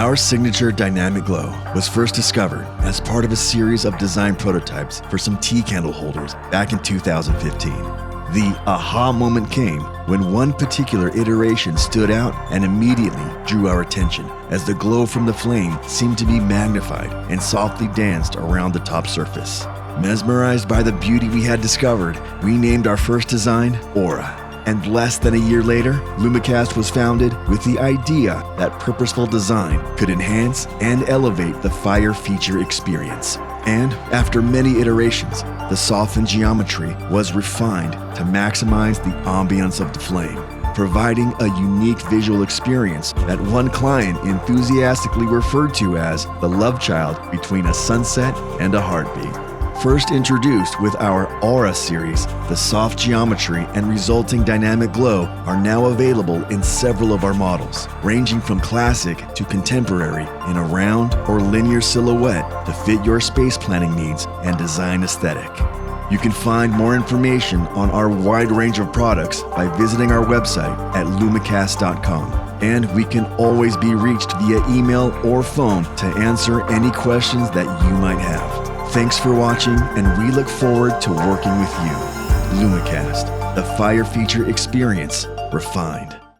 Our signature dynamic glow was first discovered as part of a series of design prototypes for some tea candle holders back in 2015. The aha moment came when one particular iteration stood out and immediately drew our attention, as the glow from the flame seemed to be magnified and softly danced around the top surface. Mesmerized by the beauty we had discovered, we named our first design Aura. And less than a year later, Lumacast was founded with the idea that purposeful design could enhance and elevate the fire feature experience. And after many iterations, the softened geometry was refined to maximize the ambiance of the flame, providing a unique visual experience that one client enthusiastically referred to as the lovechild between a sunset and a heartbeat. First introduced with our Aura series, the soft geometry and resulting dynamic glow are now available in several of our models, ranging from classic to contemporary in a round or linear silhouette to fit your space planning needs and design aesthetic. You can find more information on our wide range of products by visiting our website at lumacast.com. And we can always be reached via email or phone to answer any questions that you might have. Thanks for watching, and we look forward to working with you. Lumacast, the fire feature experience refined.